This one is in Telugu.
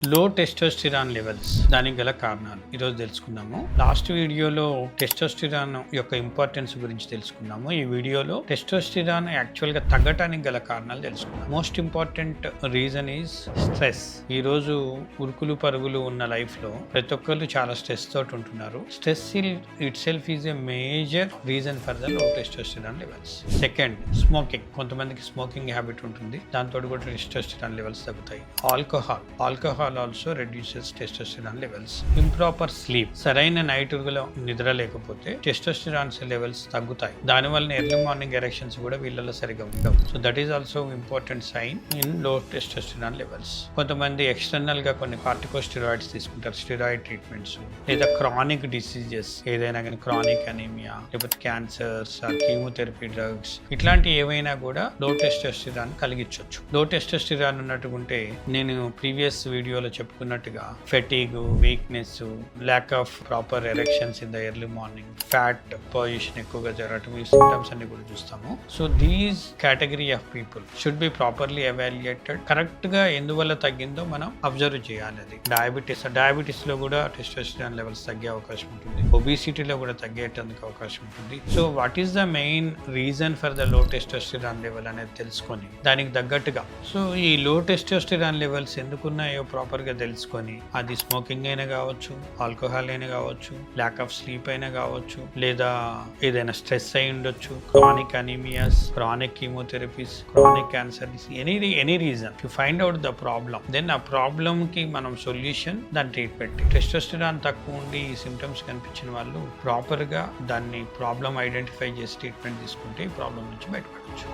లో టెస్టోస్టిరాన్ లెవెల్స్ దానికి గల కారణాలు ఈరోజు తెలుసుకున్నాము. లాస్ట్ వీడియోలో టెస్టోస్టిరాన్ యొక్క ఇంపార్టెన్స్ గురించి తెలుసుకున్నాము. ఈ వీడియోలో టెస్టోస్టిరాన్ యాక్చువల్ గా తగ్గటానికి గల కారణాలు తెలుసుకున్నాము. Most important reason is stress. ఈ రోజు ఉరుకులు పరుగులు ఉన్న లైఫ్ లో ప్రతి ఒక్కరు చాలా స్ట్రెస్ తోటి ఉంటున్నారు. Stress it self is a major reason for the low testosterone levels. Second, smoking. కొంతమందికి స్మోకింగ్ హ్యాబిట్ ఉంటుంది, దాంతో కూడా టెస్టోస్టిరాన్ లెవెల్స్ తగ్గుతాయి. Alcohol also reduces testosterone levels. Improper sleep. సరైన నైట్ నిద్ర లేకపోతే టెస్టోస్టిరాన్ లెవెల్స్ తగ్గుతాయి. దానివల్ల ఎర్లీ మార్నింగ్ ఎరెక్షన్స్ కూడా వీళ్ళలో సరిగా ఉండవు. So that is also important sign in లో టెస్టోస్టిరాన్ లెవెల్స్. కొంతమంది ఎక్స్టర్నల్ గా కొన్ని కార్టికోస్టెరాయిడ్స్ తీసుకుంటారు, స్టెరాయిడ్ ట్రీట్మెంట్స్, లేదా క్రానిక్ డిసీజెస్ ఏదైనా కానీ, క్రానిక్ అనీమియా, లేకపోతే క్యాన్సర్స్, కీమోథెరపీ డ్రగ్స్, ఇట్లాంటి ఏవైనా కూడా లో టెస్టోస్టిరాన్ కలిగించవచ్చు. లో టెస్టోస్టిరాన్ ఉన్నట్టుకుంటే నేను ప్రీవియస్ వీడియోలో చెప్పుకున్నట్టుగా fatigue, weakness, lack of proper erections in the early morning, fat position ఎక్కువగా జరగటం, ఈ సింటమ్స్ అన్ని కూడా చూస్తాము. So these category of people should be properly evaluated. Correct గా ఎందువల్ల తగ్గిందో మనం అబ్జర్వ్ చేయాలి. అది డయాబెటీస్ లో కూడా టెస్టోస్టిరాన్ లెవెల్స్ తగ్గే అవకాశం ఉంటుంది, ఒబిసిటీలో కూడా తగ్గేటందుకు అవకాశం ఉంటుంది. So what is the main reason for the low testosterone level అనేది తెలుసుకొని దానికి తగ్గట్టుగా, సో ఈ లో టెస్టోస్టిరాన్ లెవెల్స్ ఎందుకున్నాయో ప్రాపర్ గా తెలుసుకొని, అది స్మోకింగ్ అయినా కావచ్చు, ఆల్కహాల్ అయినా కావచ్చు, ల్యాక్ ఆఫ్ స్లీప్ అయినా కావచ్చు, లేదా ఏదైనా స్ట్రెస్ అయి ఉండొచ్చు, chronic anaemias, chronic chemotherapies, chronic cancer, any reason to find out the problem. Then ఆ ప్రాబ్లమ్ కి మనం సొల్యూషన్, దాని ట్రీట్మెంట్. టెస్టోస్టిరాన్ తక్కువ ఉండి ఈ సిమ్టమ్స్ కనిపించిన వాళ్ళు ప్రాపర్ గా దాన్ని ప్రాబ్లమ్ ఐడెంటిఫై చేసి ట్రీట్మెంట్ తీసుకుంటే ఈ ప్రాబ్లం నుంచి బయటపడవచ్చు.